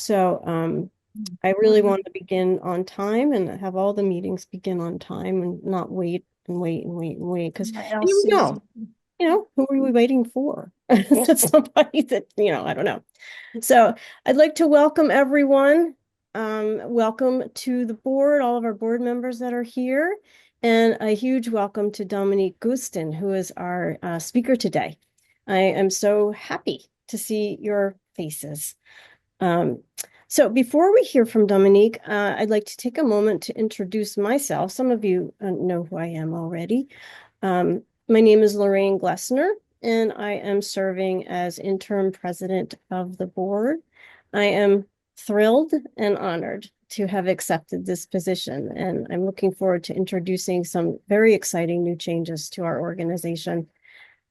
So I really want to begin on time and have all the meetings begin on time and not wait and wait and wait and wait because you LC's. know, who are we waiting for? That's somebody that, I don't know. So I'd like to welcome everyone. Welcome to the board, all of our board members that are here, and a huge welcome to Dominique Gustin, who is our speaker today. I am so happy to see your faces. Um, so before we hear from Dominique, I'd like to take a moment to introduce myself. Some of you know who I am already. My name is Lorraine Glessner, and I am serving as interim president of the board. I am thrilled and honored to have accepted this position, and I'm looking forward to introducing some very exciting new changes to our organization.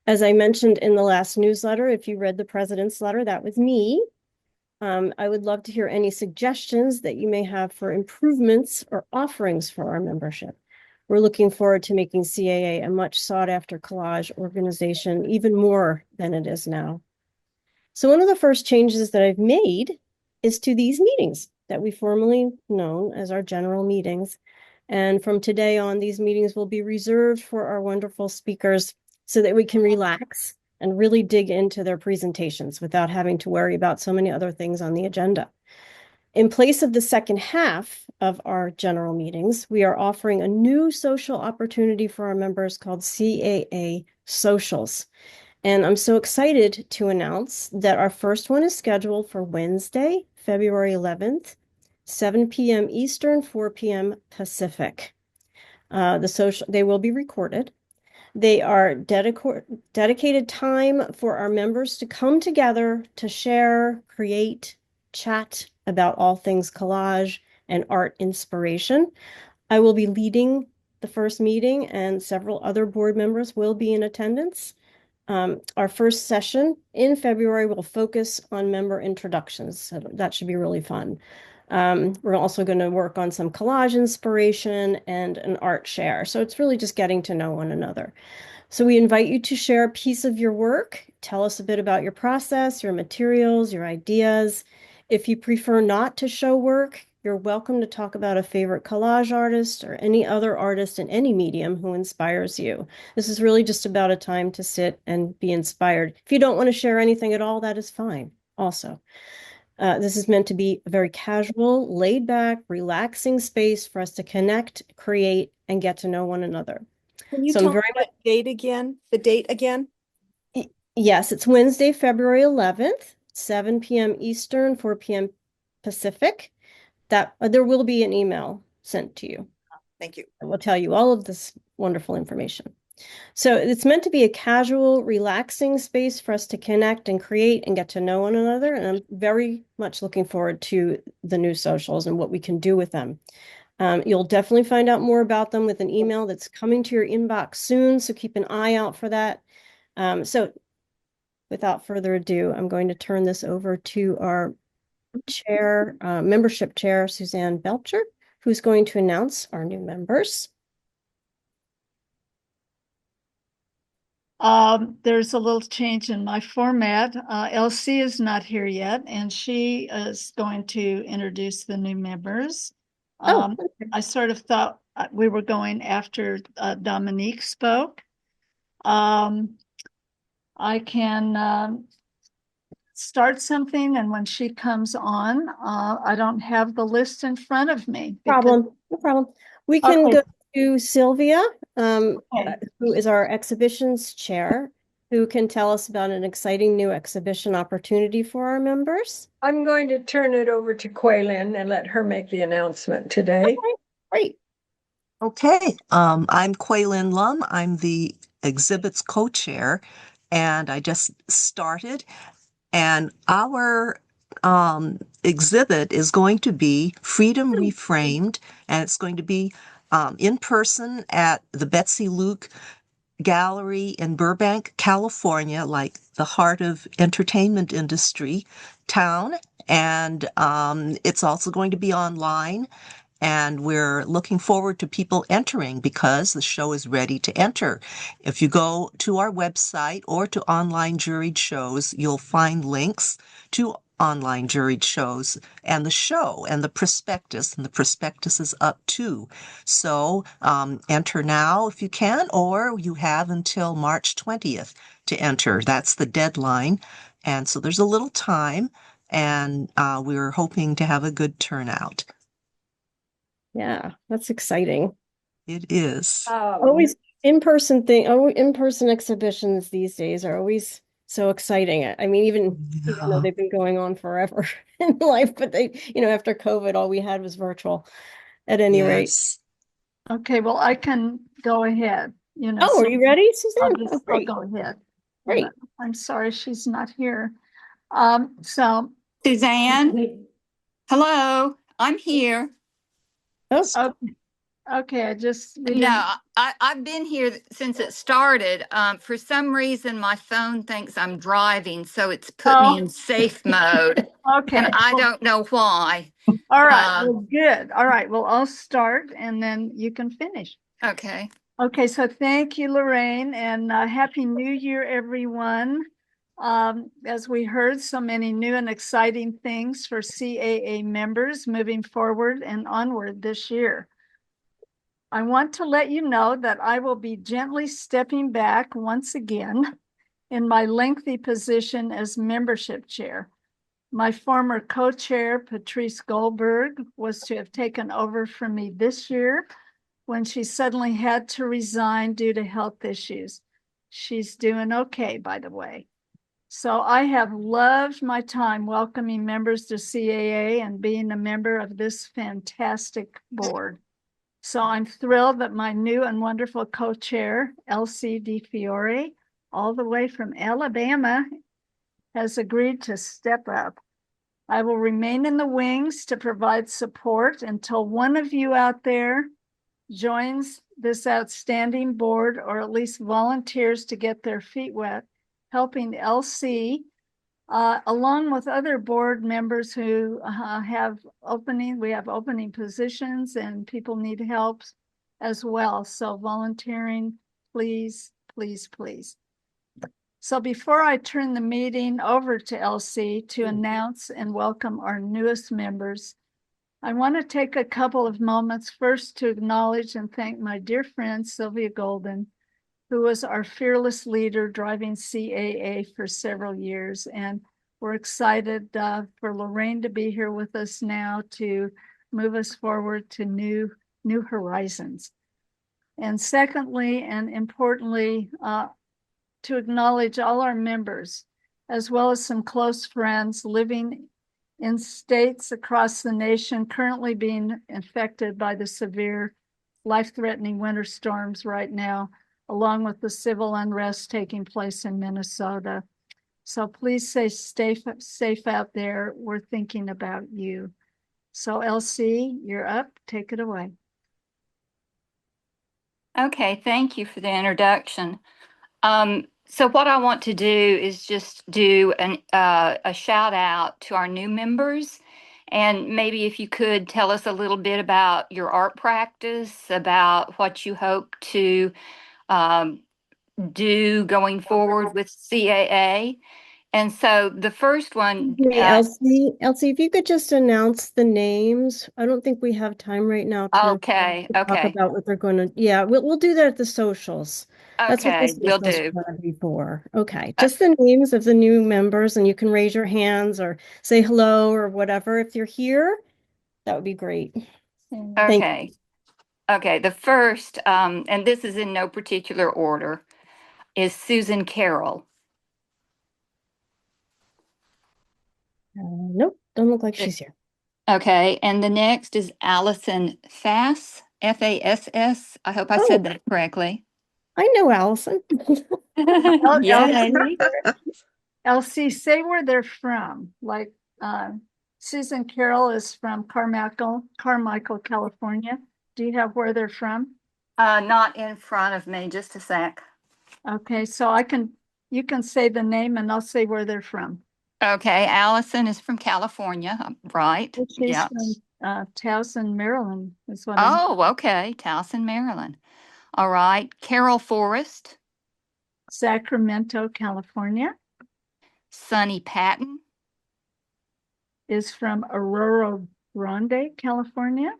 As I mentioned in the last newsletter, if you read the president's letter, that was me. I would love to hear any suggestions that you may have for improvements or offerings for our membership. We're looking forward to making CAA a much sought after collage organization, even more than it is now. So one of the first changes that I've made is to these meetings that we formerly known as our general meetings. And from today on, these meetings will be reserved for our wonderful speakers so that we can relax and really dig into their presentations without having to worry about so many other things on the agenda. In place of the second half of our general meetings, we are offering a new social opportunity for our members called CAA Socials. And I'm so excited to announce that our first one is scheduled for Wednesday, February 11th, 7 p.m. Eastern, 4 p.m. Pacific. They will be recorded. They are dedicated time for our members to come together to share, create, chat about all things collage and art inspiration. I will be leading the first meeting, and several other board members will be in attendance. Our first session in February will focus on member introductions. So that should be really fun. We're also going to work on some collage inspiration and an art share. So it's really just getting to know one another. So we invite you to share a piece of your work. Tell us a bit about your process, your materials, your ideas. If you prefer not to show work, you're welcome to talk about a favorite collage artist or any other artist in any medium who inspires you. This is really just about a time to sit and be inspired. If you don't want to share anything at all, that is fine also. This is meant to be a very casual, laid back, relaxing space for us to connect, create, and get to know one another. Can you So I'm tell me very much, that date again? The date again? yes, it's Wednesday, February 11th, 7 p.m. Eastern, 4 p.m. Pacific. That there will be an email sent to you. Thank you. I will tell you all of this wonderful information. So it's meant to be a casual, relaxing space for us to connect and create and get to know one another. And I'm very much looking forward to the new socials and what we can do with them. You'll definitely find out more about them with an email that's coming to your inbox soon. So keep an eye out for that. So without further ado, I'm going to turn this over to our chair, membership chair, Suzanne Belcher, who's going to announce our new members. There's a little change in my format. LC is not here yet, and she is going to introduce the new members. Okay. I sort of thought we were going after Dominique spoke. I can start something, and when she comes on, I don't have the list in front of me. No problem. We can Okay. go to Sylvia, Okay. who is our exhibitions chair, who can tell us about an exciting new exhibition opportunity for our members. I'm going to turn it over to Quaylin and let her make the announcement today. Okay, great. Okay, I'm Quaylin Lum. I'm the exhibits co-chair, and I just started. And our exhibit is going to be Freedom Reframed, and it's going to be in person at the Betsy Luke Gallery in Burbank, California, like the heart of entertainment industry town. And it's also going to be online. And we're looking forward to people entering because the show is ready to enter. If you go to our website or to online juried shows, you'll find links to online juried shows and the prospectus is up too. So enter now if you can, or you have until March 20th to enter. That's the deadline. And so there's a little time, and we're hoping to have a good turnout. Yeah, that's exciting. It is. Always in-person exhibitions these days are always so exciting. I mean, even though Yeah. they've been going on forever in life, but after COVID, all we had was virtual at any rate. Yes. Okay, well, I can go ahead, Oh, are so you ready, Suzanne? Oh, I'll great. go ahead. Great. I'm sorry she's not here. So, Suzanne, hello, I'm here. Oh, okay, we No, didn't, I've been here since it started. For some reason, my phone thinks I'm driving, so it's put me in safe mode, okay. and I well, don't know why. All right, well, good. All right, well, I'll start and then you can finish. Okay. Okay, so thank you, Lorraine, and Happy New Year, everyone. As we heard, so many new and exciting things for CAA members moving forward and onward this year. I want to let you know that I will be gently stepping back once again in my lengthy position as membership chair. My former co-chair, Patrice Goldberg, was to have taken over from me this year when she suddenly had to resign due to health issues. She's doing okay, by the way. So I have loved my time welcoming members to CAA and being a member of this fantastic board. So I'm thrilled that my new and wonderful co-chair, Elsie DiFiore, all the way from Alabama, has agreed to step up. I will remain in the wings to provide support until one of you out there joins this outstanding board, or at least volunteers to get their feet wet, helping LC, along with other board members who we have opening positions and people need help as well. So volunteering, please, please, please. So before I turn the meeting over to LC to announce and welcome our newest members, I want to take a couple of moments first to acknowledge and thank my dear friend, Sylvia Golden, who was our fearless leader driving CAA for several years. And we're excited for Lorraine to be here with us now to move us forward to new horizons. And secondly, and importantly, to acknowledge all our members, as well as some close friends living in states across the nation currently being affected by the severe life-threatening winter storms right now, along with the civil unrest taking place in Minnesota. So please stay safe out there. We're thinking about you. So LC, you're up. Take it away. Okay, thank you for the introduction. So what I want to do is just do a shout out to our new members. And maybe if you could tell us a little bit about your art practice, about what you hope to do going forward with CAA. And so the first one, Elsie, if you could just announce the names. I don't think we have time right now to okay, talk okay, about what they're going to. Yeah, we'll do that at the socials. That's what the okay, will socials do. are before. Okay, just the names of the new members, and you can raise your hands or say hello or whatever if you're here. That would be great. Thank you. Okay, okay. The first, and this is in no particular order, is Susan Carroll. Nope, don't look like she's here. Okay, and the next is Allison Fass, Fass. I hope I said that correctly. I know Allison. Yay. LC, say where they're from. Like Susan Carroll is from Carmichael, California. Do you have where they're from? Not in front of me, just a sec. Okay, so you can say the name and I'll say where they're from. Okay, Allison is from California, right? She's Yeah. from Towson, Maryland, is what I know. Oh, okay, Towson, Maryland. All right, Carol Forrest, Sacramento, California. Sonny Patton, is from Aurora Grande, California.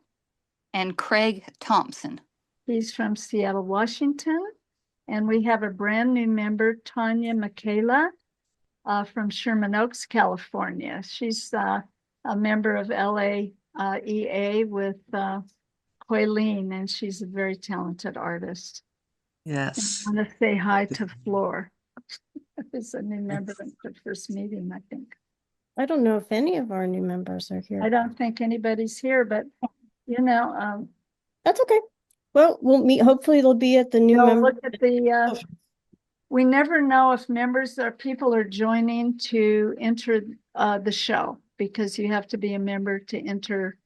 And Craig Thompson. He's from Seattle, Washington. And we have a brand new member, Tanya Michaela, from Sherman Oaks, California. She's a member of LAEA with Huilin, and she's a very talented artist. Yes. I want to say hi to Floor. Who's a new member at the first meeting, I think. I don't know if any of our new members are I here. don't think anybody's here, but you know, That's okay. Well, we'll meet. Hopefully they'll be at the new member. look at the, we never know if members or people are joining to enter the show, because you have to be a member to enter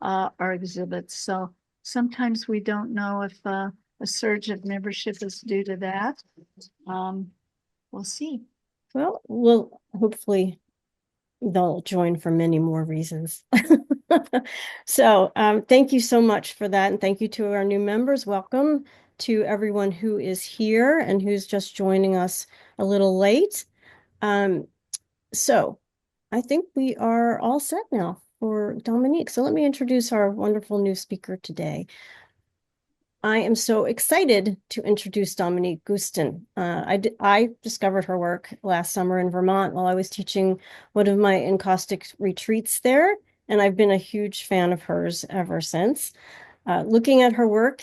our exhibits. So sometimes we don't know if a surge of membership is due to that. We'll see. Well, we'll hopefully they'll join for many more reasons. So thank you so much for that. And thank you to our new members. Welcome to everyone who is here and who's just joining us a little late. So I think we are all set now for Dominique. So let me introduce our wonderful new speaker today. I am so excited to introduce Dominique Gustin. I discovered her work last summer in Vermont while I was teaching one of my encaustic retreats there, and I've been a huge fan of hers ever since. Looking at her work,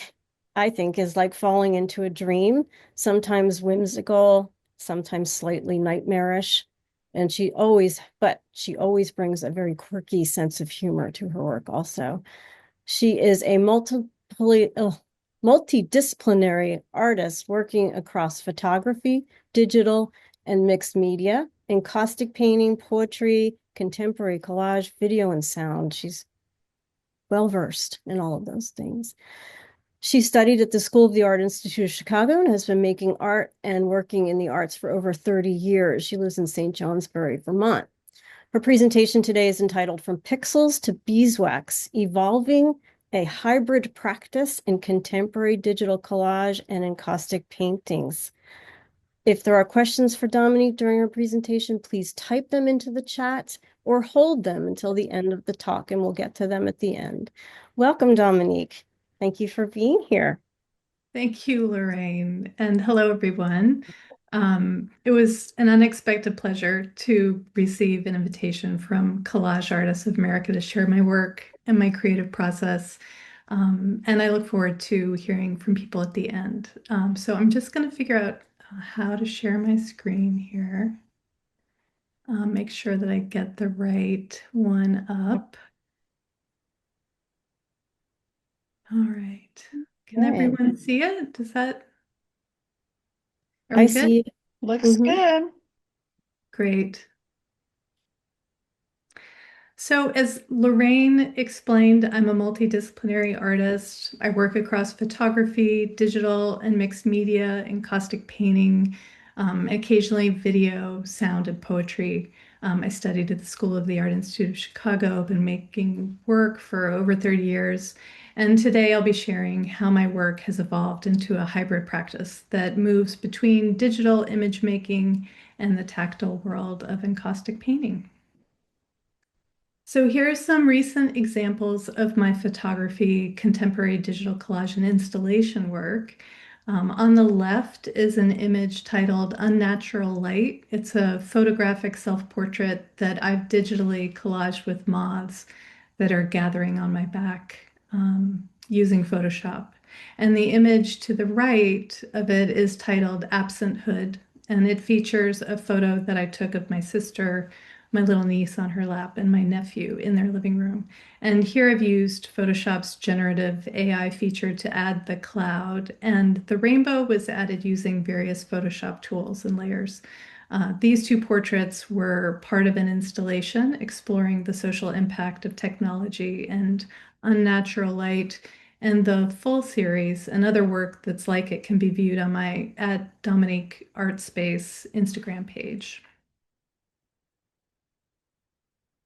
I think, is like falling into a dream, sometimes whimsical, sometimes slightly nightmarish. And she always brings a very quirky sense of humor to her work also. She is a multidisciplinary artist working across photography, digital, and mixed media, encaustic painting, poetry, contemporary collage, video, and sound. She's well-versed in all of those things. She studied at the School of the Art Institute of Chicago and has been making art and working in the arts for over 30 years. She lives in St. Johnsbury, Vermont. Her presentation today is entitled From Pixels to Beeswax, Evolving a Hybrid Practice in Contemporary Digital Collage and Encaustic Paintings. If there are questions for Dominique during her presentation, please type them into the chat or hold them until the end of the talk, and we'll get to them at the end. Welcome, Dominique. Thank you for being here. Thank you, Lorraine, and hello, everyone. It was an unexpected pleasure to receive an invitation from Collage Artists of America to share my work and my creative process. And I look forward to hearing from people at the end. So I'm just going to figure out how to share my screen here. Make sure that I get the right one up. All right. Can everyone see it? Does that? I see it. Looks good. Great. So as Lorraine explained, I'm a multidisciplinary artist. I work across photography, digital and mixed media, encaustic painting, occasionally video, sound, and poetry. I studied at the School of the Art Institute of Chicago. I've been making work for over 30 years. And today I'll be sharing how my work has evolved into a hybrid practice that moves between digital image making and the tactile world of encaustic painting. So here are some recent examples of my photography, contemporary digital collage, and installation work. On the left is an image titled Unnatural Light. It's a photographic self-portrait that I've digitally collaged with moths that are gathering on my back using Photoshop. And the image to the right of it is titled Absenthood, and it features a photo that I took of my sister, my little niece on her lap, and my nephew in their living room. And here I've used Photoshop's generative AI feature to add the cloud, and the rainbow was added using various Photoshop tools and layers. These two portraits were part of an installation exploring the social impact of technology and unnatural light, and the full series and other work that's like it can be viewed on my @Dominique Art Space Instagram page.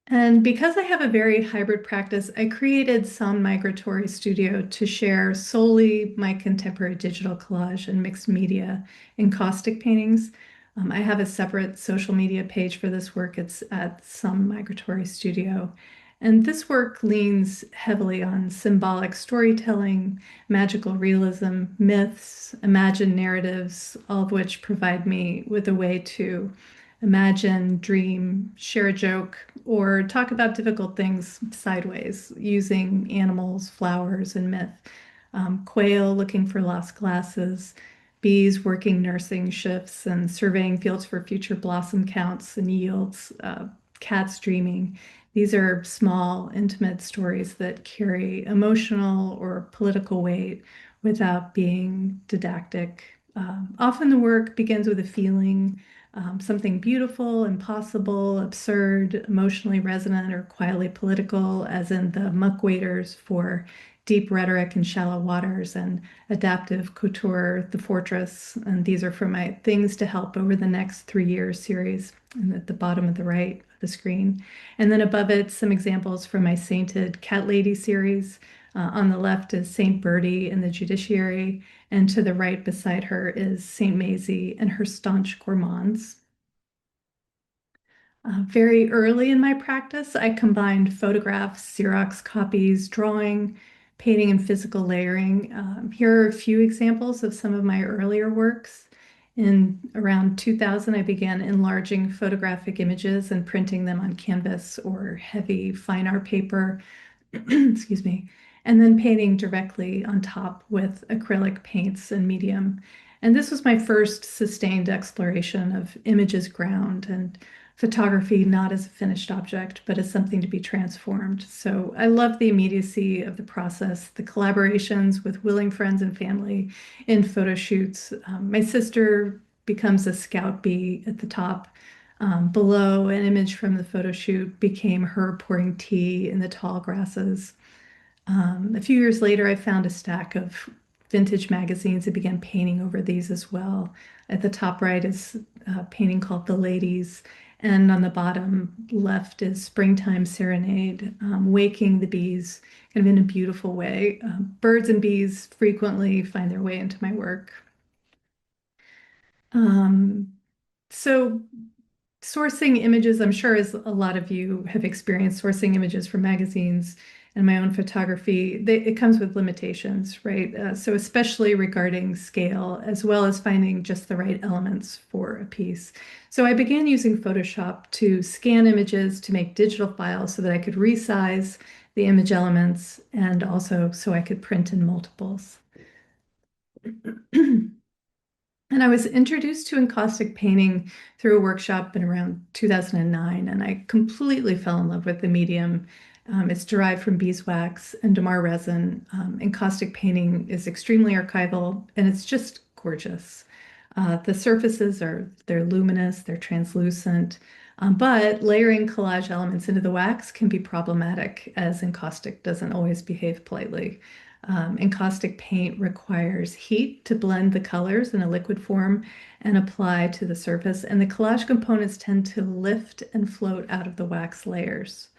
And because I have a very hybrid practice, I created Somnmigratory Studio to share solely my contemporary digital collage and mixed media encaustic paintings. I have a separate social media page for this work. It's at Somnmigratory Studio. And this work leans heavily on symbolic storytelling, magical realism, myths, imagined narratives, all of which provide me with a way to imagine, dream, share a joke, or talk about difficult things sideways using animals, flowers, and myth. Quail looking for lost glasses, bees working nursing shifts and surveying fields for future blossom counts and yields, cats dreaming. These are small, intimate stories that carry emotional or political weight without being didactic. Often the work begins with a feeling, something beautiful, impossible, absurd, emotionally resonant, or quietly political, as in the muck waders for deep rhetoric and shallow waters, and adaptive couture, the fortress. And these are from my Things to Help Over the Next 3 Years series, and at the bottom of the right of the screen. And then above it, some examples from my Sainted Cat Lady series. On the left is Saint Bertie in the judiciary, and to the right beside her is Saint Maisie and her staunch gourmands. Very early in my practice, I combined photographs, Xerox copies, drawing, painting, and physical layering. Here are a few examples of some of my earlier works. In around 2000, I began enlarging photographic images and printing them on canvas or heavy fine art paper, excuse me, and then painting directly on top with acrylic paints and medium. And this was my first sustained exploration of image as ground and photography not as a finished object, but as something to be transformed. So I love the immediacy of the process, the collaborations with willing friends and family in photo shoots. My sister becomes a scout bee at the top. Below, an image from the photo shoot became her pouring tea in the tall grasses. A few years later, I found a stack of vintage magazines and began painting over these as well. At the top right is a painting called The Ladies, and on the bottom left is Springtime Serenade, waking the bees kind of in a beautiful way. Birds and bees frequently find their way into my work. Um, so sourcing images, I'm sure as a lot of you have experienced sourcing images from magazines and my own photography, it comes with limitations, right? So especially regarding scale, as well as finding just the right elements for a piece. So I began using Photoshop to scan images to make digital files so that I could resize the image elements and also so I could print in multiples. And I was introduced to encaustic painting through a workshop in around 2009, and I completely fell in love with the medium. It's derived from beeswax and damar resin. Encaustic painting is extremely archival, and it's just gorgeous. The surfaces they're luminous, they're translucent, but layering collage elements into the wax can be problematic, as encaustic doesn't always behave politely. Encaustic paint requires heat to blend the colors in a liquid form and apply to the surface, and the collage components tend to lift and float out of the wax layers.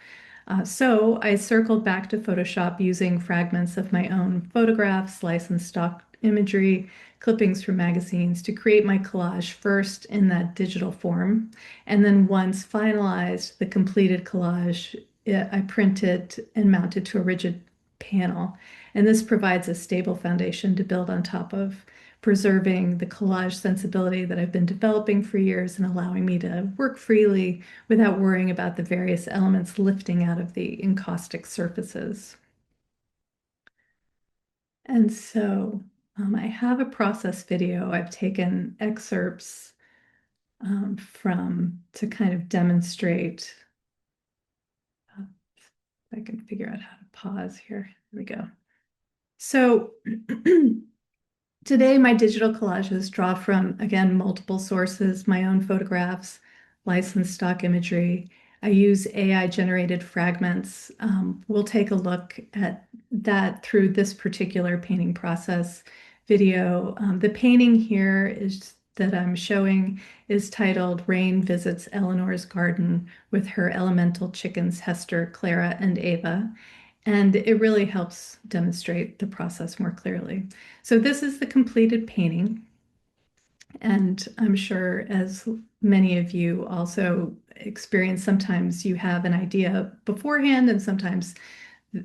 So I circled back to Photoshop using fragments of my own photographs, licensed stock imagery, clippings from magazines to create my collage first in that digital form. And then once finalized, the completed collage, I print it and mount it to a rigid panel. And this provides a stable foundation to build on top of, preserving the collage sensibility that I've been developing for years and allowing me to work freely without worrying about the various elements lifting out of the encaustic surfaces. And so I have a process video I've taken excerpts from to kind of demonstrate. If I can figure out how to pause here. Here we go. So today, my digital collages draw from, again, multiple sources, my own photographs, licensed stock imagery. I use AI-generated fragments. We'll take a look at that through this particular painting process video. The painting here that I'm showing is titled Rain Visits Eleanor's Garden with her elemental chickens, Hester, Clara, and Ava. And it really helps demonstrate the process more clearly. So this is the completed painting. And I'm sure, as many of you also experience, sometimes you have an idea beforehand, and sometimes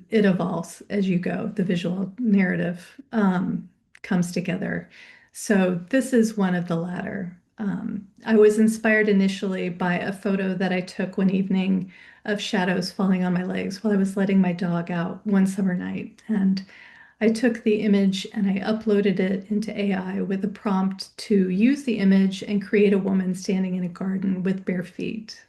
it evolves as you go. The visual narrative comes together. So this is one of the latter. I was inspired initially by a photo that I took one evening of shadows falling on my legs while I was letting my dog out one summer night. And I took the image and I uploaded it into AI with a prompt to use the image and create a woman standing in a garden with bare feet.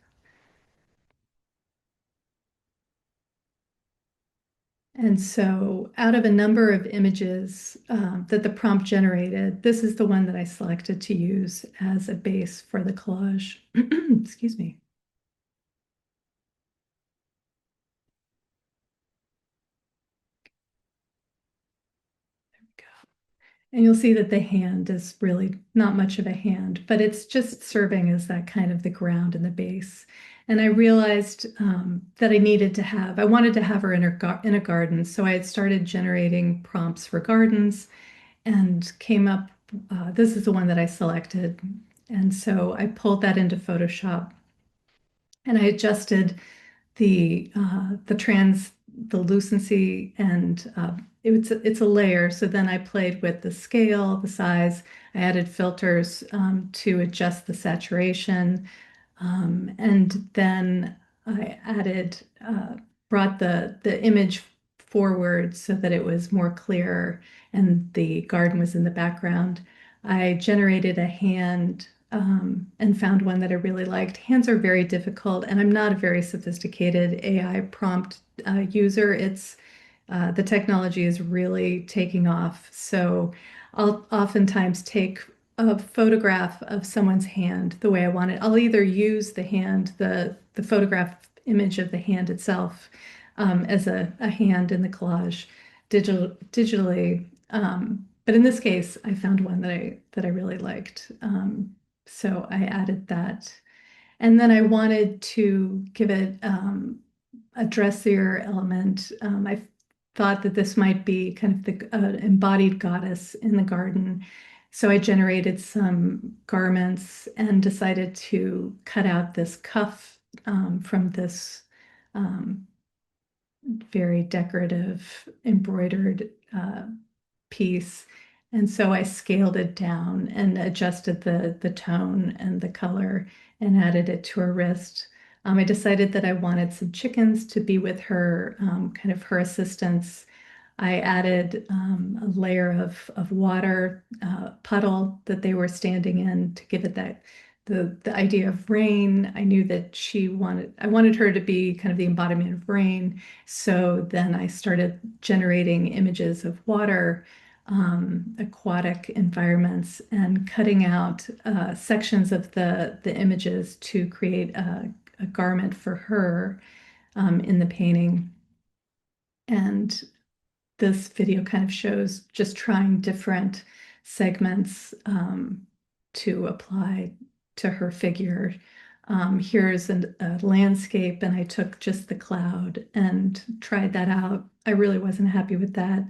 And so out of a number of images that the prompt generated, this is the one that I selected to use as a base for the collage. Excuse me. And you'll see that the hand is really not much of a hand, but it's just serving as that kind of the ground and the base. And I realized that I wanted to have her in in a garden. So I had started generating prompts for gardens and came up, this is the one that I selected. And so I pulled that into Photoshop and I adjusted the lucency, and it's a layer. So then I played with the scale, the size. I added filters to adjust the saturation, and then I brought the image forward so that it was more clear, and the garden was in the background. I generated a hand and found one that I really liked. Hands are very difficult, and I'm not a very sophisticated AI prompt user. The technology is really taking off. So I'll oftentimes take a photograph of someone's hand the way I want it. I'll either use the hand, the photograph image of the hand itself as a hand in the collage digitally. But in this case, I found one that I really liked. So I added that. And then I wanted to give it a dressier element. I thought that this might be kind of the embodied goddess in the garden. So I generated some garments and decided to cut out this cuff from this very decorative embroidered piece. And so I scaled it down and adjusted the tone and the color and added it to her wrist. I decided that I wanted some chickens to be with her, kind of her assistants. I added a layer of water puddle that they were standing in to give it that the idea of rain. I knew that I wanted her to be kind of the embodiment of rain. So then I started generating images of water, aquatic environments, and cutting out sections of the images to create a garment for her in the painting. And this video kind of shows just trying different segments to apply to her figure. Here's a landscape, and I took just the cloud and tried that out. I really wasn't happy with that,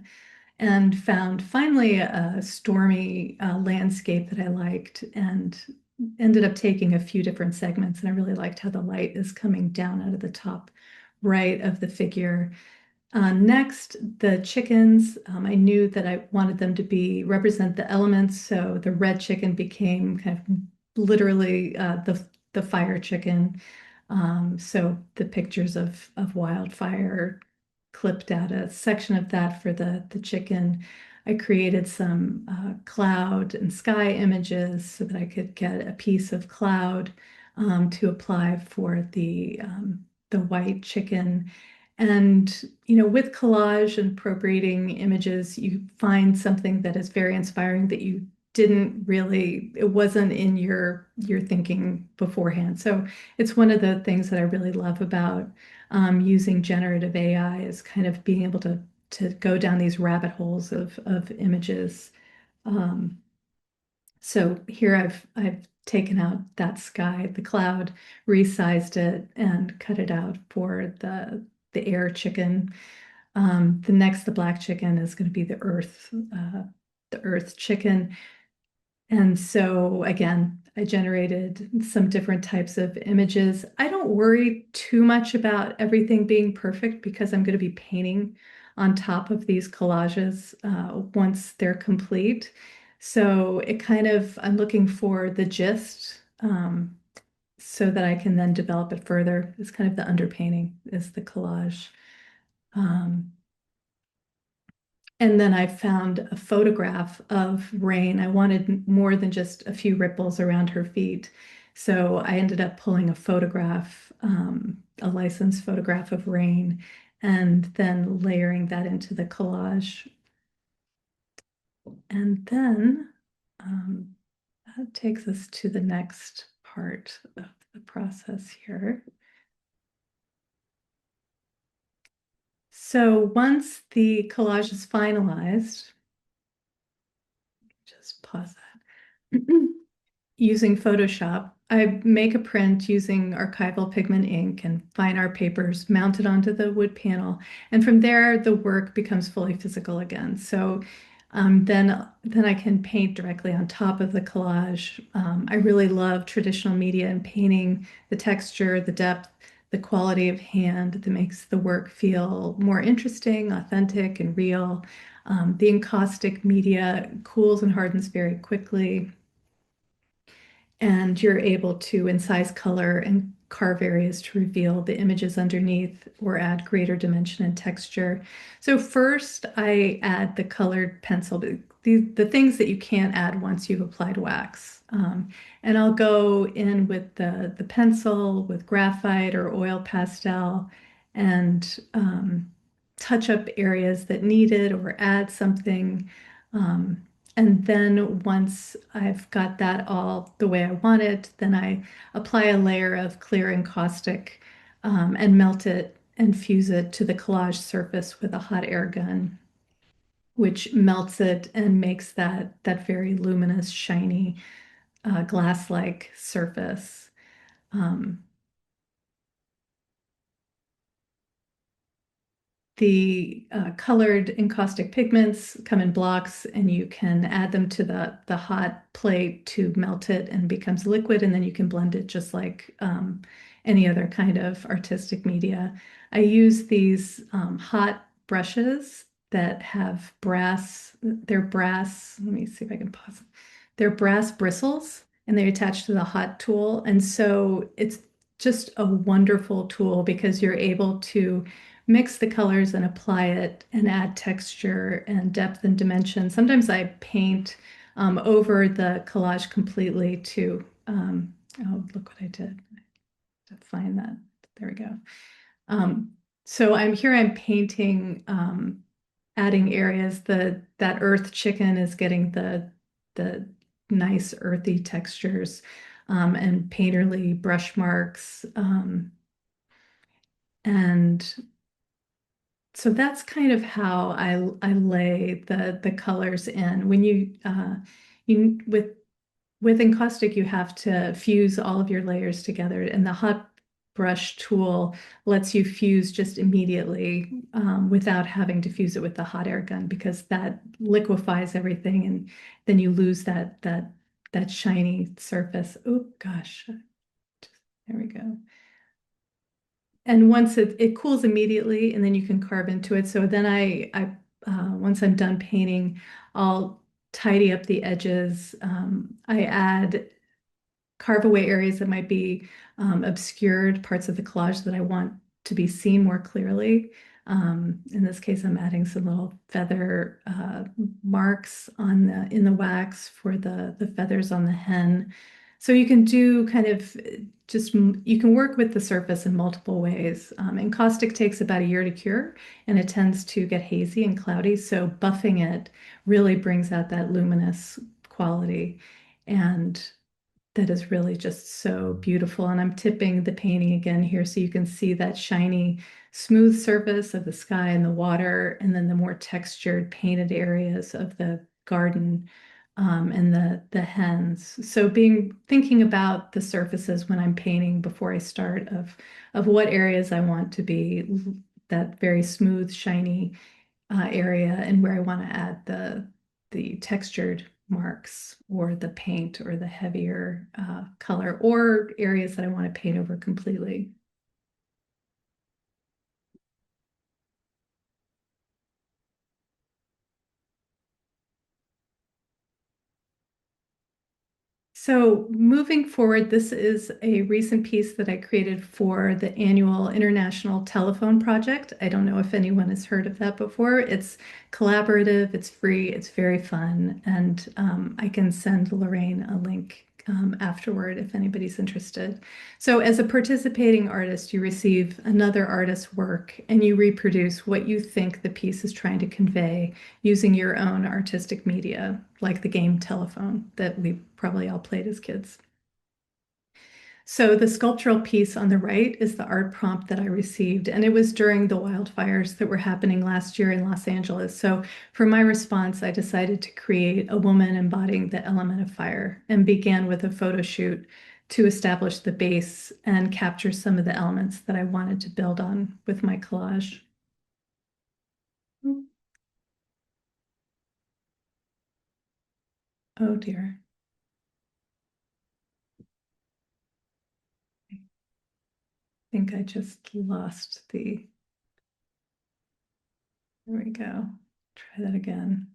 and found finally a stormy landscape that I liked, and ended up taking a few different segments. And I really liked how the light is coming down out of the top right of the figure. Next, the chickens. I knew that I wanted them to represent the elements. So the red chicken became kind of literally the fire chicken. So the pictures of wildfire clipped out a section of that for the chicken. I created some cloud and sky images so that I could get a piece of cloud to apply for the white chicken. And, with collage and appropriating images, you find something that is very inspiring that you it wasn't in your thinking beforehand. So it's one of the things that I really love about using generative AI, is kind of being able to go down these rabbit holes of images. So here I've taken out that sky, the cloud, resized it, and cut it out for the air chicken. The black chicken is going to be the earth chicken. And so again, I generated some different types of images. I don't worry too much about everything being perfect because I'm going to be painting on top of these collages once they're complete. So it kind of, I'm looking for the gist so that I can then develop it further. It's kind of the underpainting is the collage. And then I found a photograph of Rain. I wanted more than just a few ripples around her feet. So I ended up pulling a photograph, a licensed photograph of Rain, and then layering that into the collage. And then that takes us to the next part of the process here. So once the collage is finalized, just pause that. Using Photoshop, I make a print using archival pigment ink and fine art papers mounted onto the wood panel. And from there, the work becomes fully physical again. So then I can paint directly on top of the collage. I really love traditional media and painting, the texture, the depth, the quality of hand that makes the work feel more interesting, authentic, and real. The encaustic media cools and hardens very quickly, and you're able to incise color and carve areas to reveal the images underneath or add greater dimension and texture. So first I add the colored pencil, the things that you can't add once you've applied wax. And I'll go in with the pencil with graphite or oil pastel and touch up areas that need it or add something. And then once I've got that all the way I want it, then I apply a layer of clear encaustic and melt it and fuse it to the collage surface with a hot air gun, which melts it and makes that very luminous, shiny, glass-like surface. The colored encaustic pigments come in blocks, and you can add them to the hot plate to melt it and becomes liquid, and then you can blend it just like any other kind of artistic media. I use these hot brushes that have they're brass, let me see if I can pause it. They're brass bristles, and they're attached to the hot tool. And so it's just a wonderful tool because you're able to mix the colors and apply it and add texture and depth and dimension. Sometimes I paint over the collage completely to, oh, look what I did. To find that. There we go. So I'm painting, adding areas. That earth chicken is getting the nice earthy textures and painterly brush marks. And so that's kind of how I lay the colors in. When you with encaustic, you have to fuse all of your layers together, and the hot brush tool lets you fuse just immediately without having to fuse it with the hot air gun, because that liquefies everything, and then you lose that shiny surface. Oh gosh, there we go. And once it cools immediately, and then you can carve into it. So then I once I'm done painting, I'll tidy up the edges. I carve away areas that might be obscured, parts of the collage that I want to be seen more clearly. In this case, I'm adding some little feather marks in the wax for the feathers on the hen. So you can do kind of you can work with the surface in multiple ways. Encaustic takes about a year to cure, and it tends to get hazy and cloudy. So buffing it really brings out that luminous quality. And that is really just so beautiful. And I'm tipping the painting again here so you can see that shiny, smooth surface of the sky and the water, and then the more textured painted areas of the garden and the hens. So thinking about the surfaces when I'm painting before I start of what areas I want to be that very smooth, shiny area, and where I want to add the textured marks or the paint or the heavier color or areas that I want to paint over completely. So moving forward, this is a recent piece that I created for the annual International Telephone Project. I don't know if anyone has heard of that before. It's collaborative, it's free, it's very fun, and I can send Lorraine a link afterward if anybody's interested. So as a participating artist, you receive another artist's work and you reproduce what you think the piece is trying to convey using your own artistic media, like the game Telephone that we probably all played as kids. So the sculptural piece on the right is the art prompt that I received, and it was during the wildfires that were happening last year in Los Angeles. So for my response, I decided to create a woman embodying the element of fire and began with a photo shoot to establish the base and capture some of the elements that I wanted to build on with my collage. Oh dear. I think I just lost the, there we go. Try that again.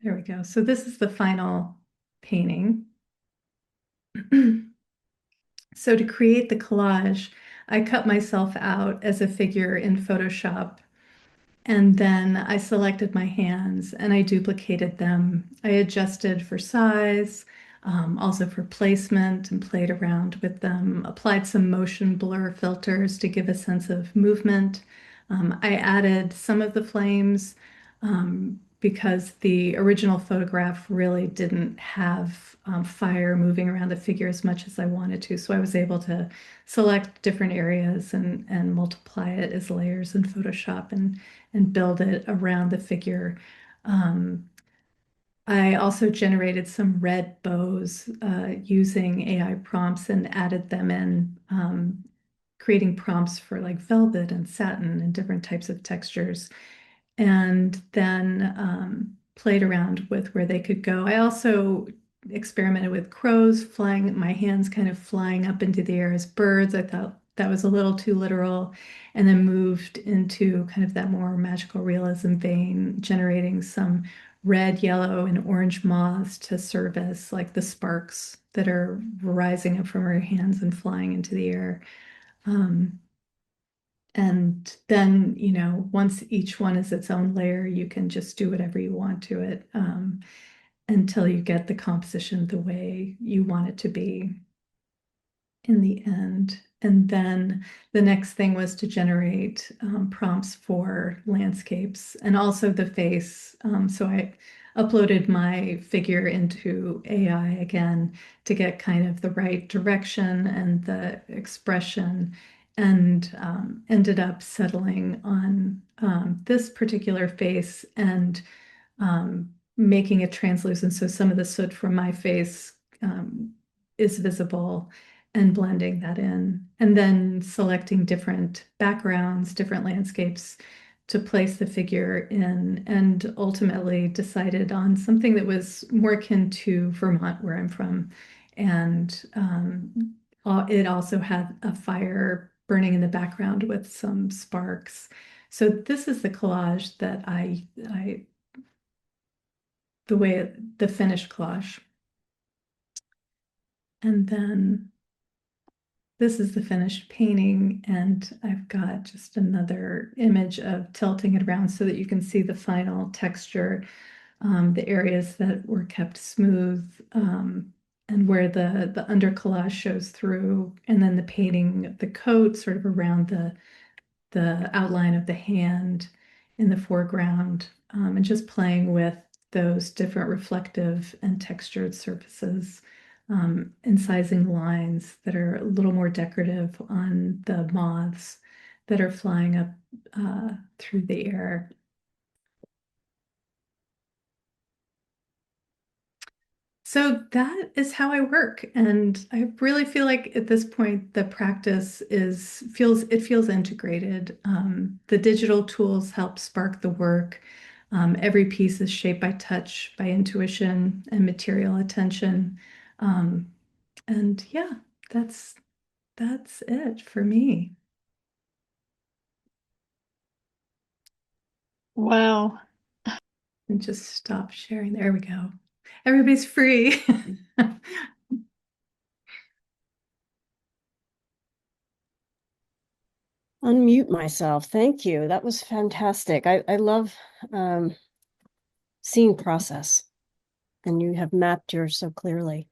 There we go. So this is the final painting. So to create the collage, I cut myself out as a figure in Photoshop. And then I selected my hands and I duplicated them. I adjusted for size, also for placement, and played around with them, applied some motion blur filters to give a sense of movement. I added some of the flames because the original photograph really didn't have fire moving around the figure as much as I wanted to. So I was able to select different areas and multiply it as layers in Photoshop and build it around the figure. I also generated some red bows using AI prompts and added them in, creating prompts for like velvet and satin and different types of textures. And then played around with where they could go. I also experimented with crows flying, my hands kind of flying up into the air as birds. I thought that was a little too literal, and then moved into kind of that more magical realism vein, generating some red, yellow, and orange moths to serve as like the sparks that are rising up from her hands and flying into the air. And then, once each one is its own layer, you can just do whatever you want to it until you get the composition the way you want it to be in the end. And then the next thing was to generate prompts for landscapes and also the face. So I uploaded my figure into AI again to get kind of the right direction and the expression, and ended up settling on this particular face and making it translucent. So some of the soot from my face is visible, and blending that in, and then selecting different backgrounds, different landscapes to place the figure in, and ultimately decided on something that was more akin to Vermont, where I'm from. And it also had a fire burning in the background with some sparks. So this is the collage that the finished collage. And then this is the finished painting, and I've got just another image of tilting it around so that you can see the final texture, the areas that were kept smooth, and where the under collage shows through, and then the painting of the coat sort of around the outline of the hand in the foreground, and just playing with those different reflective and textured surfaces. Incising lines that are a little more decorative on the moths that are flying up through the air. So that is how I work, and I really feel like at this point the practice feels integrated. The digital tools help spark the work. Every piece is shaped by touch, by intuition, and material attention. Um, and yeah, that's that's it for me. Wow. And just stop sharing. There we go. Everybody's free. Unmute myself. Thank you. That was fantastic. I love seeing process, and you have mapped yours so clearly.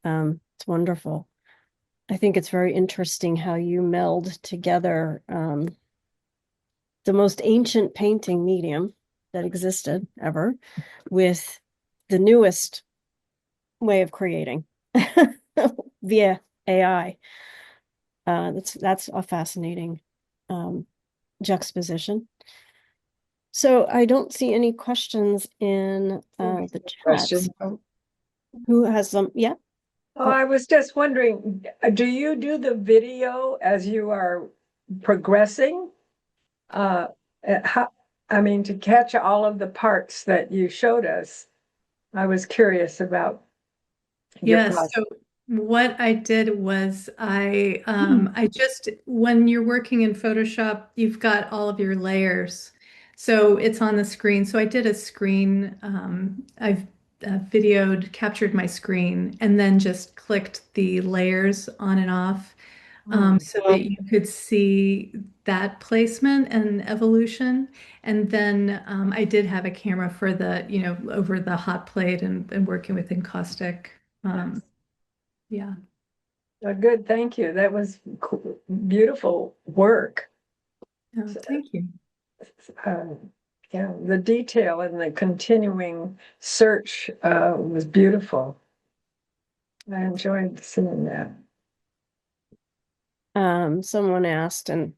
It's wonderful. I think it's very interesting how you meld together the most ancient painting medium that existed ever with the newest way of creating via AI. That's a fascinating juxtaposition. So I don't see any questions in the Question. chats. Who has some? Yeah. Oh, I was just wondering, do you do the video as you are progressing? How, I mean, to catch all of the parts that you showed us, I was curious about your Yes, process. so what I did was I just when you're working in Photoshop, you've got all of your layers. So it's on the screen. So I did a screen, I've videoed, captured my screen, and then just clicked the layers on and off so that you could see that placement and evolution. And then I did have a camera for the, over the hot plate and working with encaustic. Um, yeah. Good, thank you. That was beautiful work. Oh, thank you. Uh, yeah, the detail and the continuing search was beautiful. I enjoyed seeing that. Someone asked, and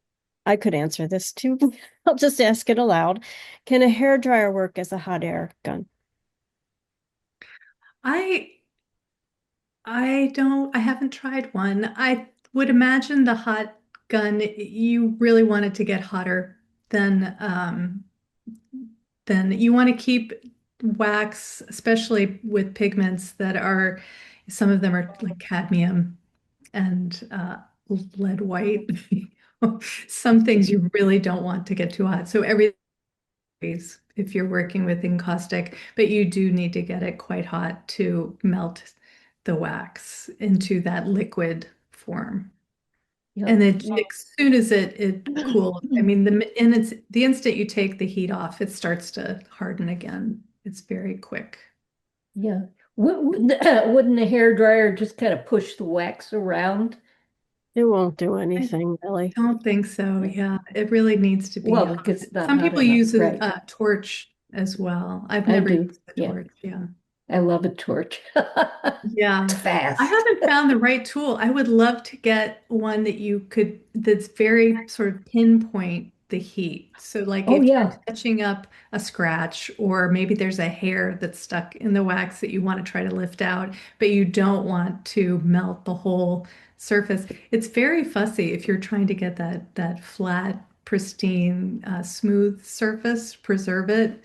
I could answer this too. I'll just ask it aloud. Can a hairdryer work as a hot air gun? I I haven't tried one. I would imagine the hot gun, you really want it to get hotter than then you want to keep wax, especially with pigments that are, some of them are like cadmium and lead white. Some things you really don't want to get too hot. So every if you're working with encaustic, but you do need to get it quite hot to melt the wax into that liquid form. And then as soon as it cools, I mean, and it's the instant you take the heat off, it starts to harden again. It's very quick. Yeah. Wouldn't a hair dryer just kind of push the wax around? It won't do anything, really. Don't think so. Yeah, it really needs to be. Well, because it's not Some hot people enough, use right? a torch as well. I've I never do. used the Yeah. torch. Yeah. I love a torch. Yeah. It's I fast. haven't found the right tool. I would love to get one that you could, that's very sort of pinpoint the heat. So like Oh if you're yeah. touching up a scratch or maybe there's a hair that's stuck in the wax that you want to try to lift out, but you don't want to melt the whole surface. It's very fussy if you're trying to get that flat, pristine, smooth surface, preserve it,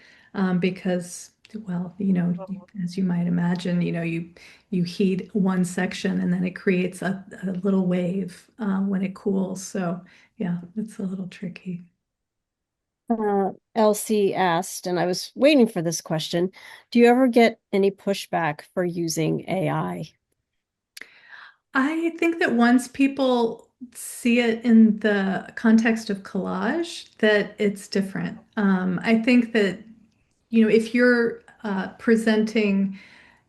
because well, as you might imagine, you heat one section and then it creates a little wave when it cools. So yeah, it's a little tricky. Elsie asked, and I was waiting for this question, do you ever get any pushback for using AI? I think that once people see it in the context of collage, that it's different. I think that, if you're presenting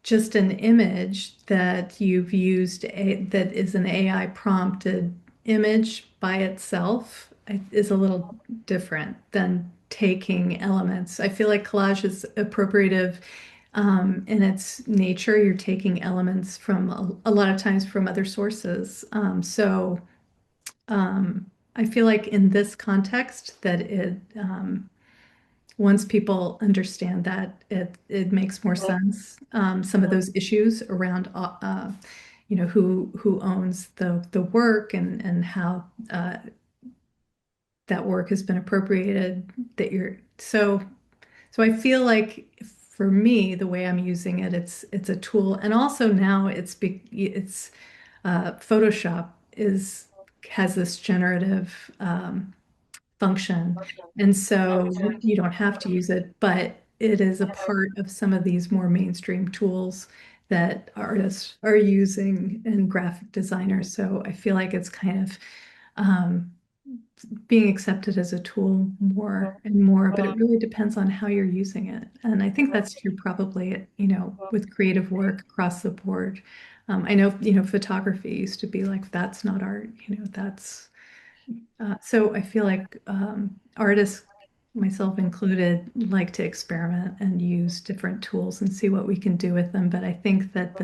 just an image that you've used that is an AI prompted image by itself is a little different than taking elements. I feel like collage is appropriative in its nature. You're taking elements from a lot of times from other sources. I feel like in this context that once people understand that, it makes more sense. Some of those issues around, who owns the work and how that work has been appropriated. So So I feel like for me, the way I'm using it, it's a tool, and also now it's Photoshop is has this generative function, and so you don't have to use it, but it is a part of some of these more mainstream tools that artists are using and graphic designers. So I feel like it's kind of um, being accepted as a tool more and more, but it really depends on how you're using it. And I think that's true probably, with creative work across the board. I know, photography used to be like, that's not art, that's, so I feel like artists, myself included, like to experiment and use different tools and see what we can do with them. But I think that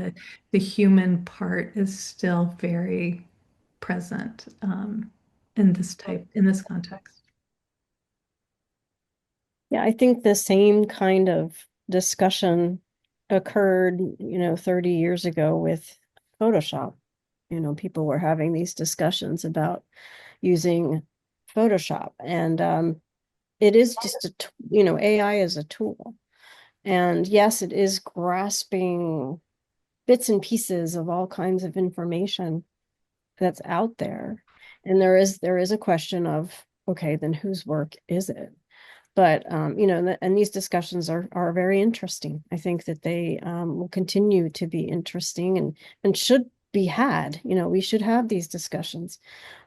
the human part is still very present in this context. Yeah, I think the same kind of discussion occurred, 30 years ago with Photoshop. People were having these discussions about using Photoshop, and it is just AI is a tool. And yes, it is grasping bits and pieces of all kinds of information that's out there. And there is a question of, okay, then whose work is it? But and these discussions are very interesting. I think that they will continue to be interesting and should be had. We should have these discussions.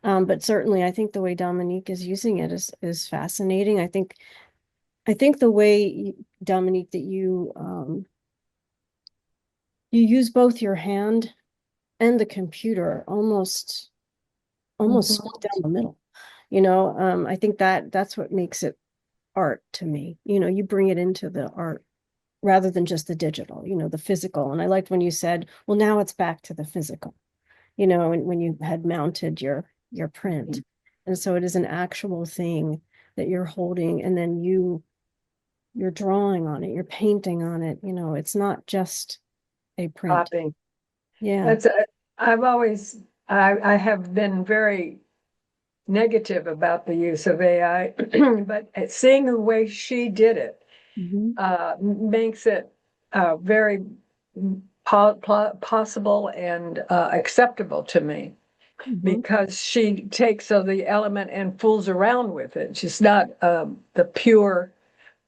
But certainly, I think the way Dominique is using it is fascinating. I think the way, Dominique, that you use both your hand and the computer almost split down the middle. I think that's what makes it art to me. You bring it into the art rather than just the digital, the physical. And I liked when you said, well, now it's back to the physical, when you had mounted your print. And so it is an actual thing that you're holding, and then you're drawing on it, you're painting on it. It's not just a print. Copying. Yeah. That's, I have been very negative about the use of AI, but seeing the way she did it makes it very possible and acceptable to me, because she takes the element and fools around with it. She's not the pure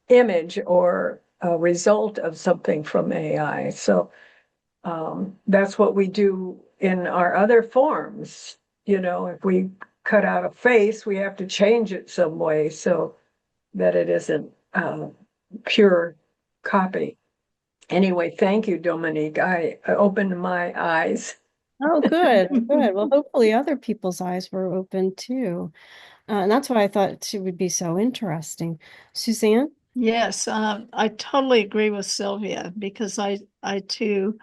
image or a result of something from AI. So that's what we do in our other forms. If we cut out a face, we have to change it some way so that it isn't pure copy. Anyway, thank you, Dominique. I opened my eyes. Oh, good, good. Well, hopefully other people's eyes were open too. And that's why I thought it would be so interesting. Suzanne? Yes, I totally agree with Sylvia, because I too,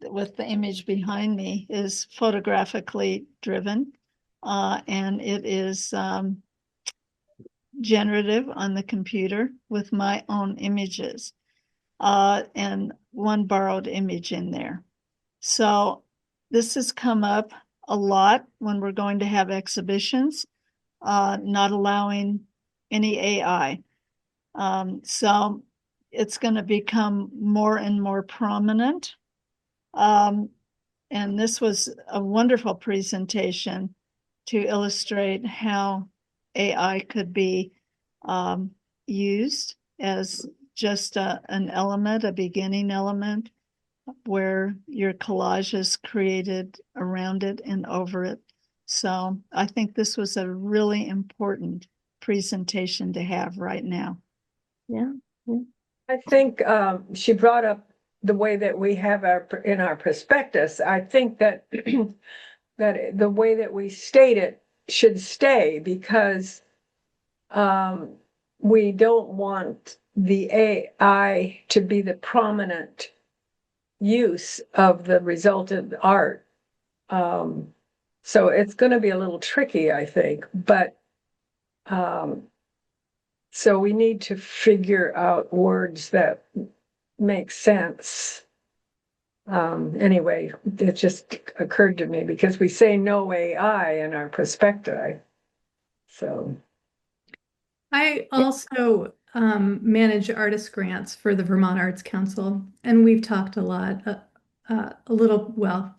with the image behind me, is photographically driven, and it is generative on the computer with my own images, and one borrowed image in there. So this has come up a lot when we're going to have exhibitions, not allowing any AI. So it's going to become more and more prominent. And this was a wonderful presentation to illustrate how AI could be used as just an element, a beginning element, where your collage is created around it and over it. So I think this was a really important presentation to have right now. Yeah. I think she brought up the way that we have in our prospectus. I think that that the way that we state it should stay, because we don't want the AI to be the prominent use of the resultant art. So it's going to be a little tricky, I think, but so we need to figure out words that make sense. Anyway, it just occurred to me because we say no AI in our prospecti. So I also manage artist grants for the Vermont Arts Council, and we've talked a lot,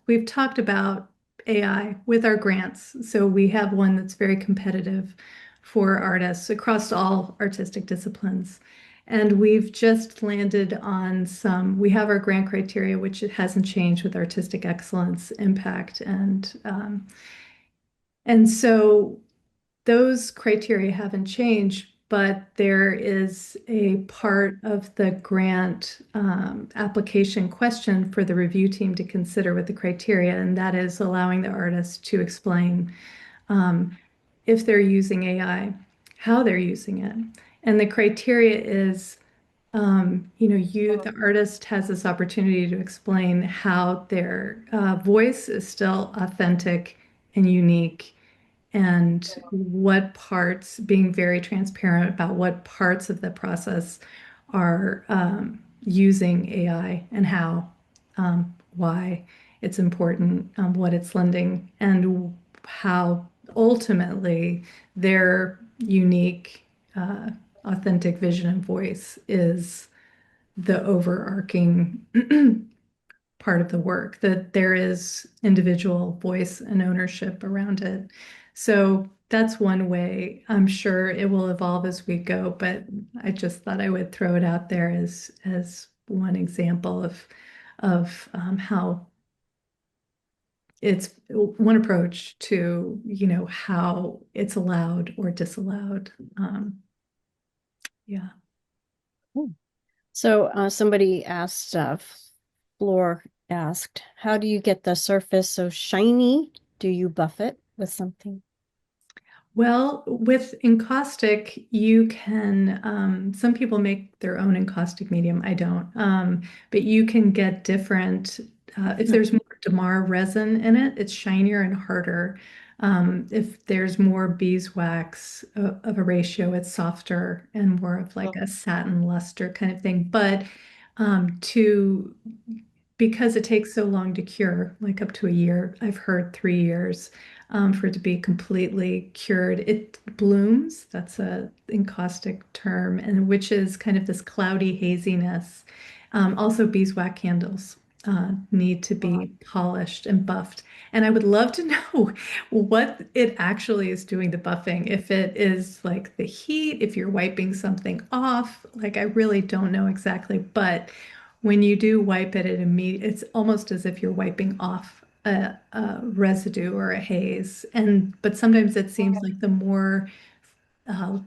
we've talked about AI with our grants. So we have one that's very competitive for artists across all artistic disciplines. And we've just landed on we have our grant criteria, which it hasn't changed with artistic excellence, impact, and so those criteria haven't changed, but there is a part of the grant application question for the review team to consider with the criteria, and that is allowing the artist to explain if they're using AI, how they're using it. And the criteria is, the artist has this opportunity to explain how their voice is still authentic and unique, and what parts, being very transparent about what parts of the process are using AI and how, why it's important, what it's lending, and how ultimately their unique, authentic vision and voice is the overarching part of the work, that there is individual voice and ownership around it. So that's one way. I'm sure it will evolve as we go, but I just thought I would throw it out there as one example of how it's one approach to, how it's allowed or disallowed. Yeah. So somebody asked, Floor asked, how do you get the surface so shiny? Do you buff it with something? Well, with encaustic, you can, some people make their own encaustic medium. I don't. But you can get different, if there's more Damar resin in it, it's shinier and harder. If there's more beeswax of a ratio, it's softer and more of like a satin luster kind of thing. But because it takes so long to cure, like up to a year, I've heard 3 years, for it to be completely cured. It blooms, that's a encaustic term, and which is kind of this cloudy haziness. Also, beeswax candles need to be polished and buffed. And I would love to know what it actually is doing the buffing. If it is like the heat, if you're wiping something off, like I really don't know exactly. But when you do wipe it, it's almost as if you're wiping off a residue or a haze. But sometimes it seems like the more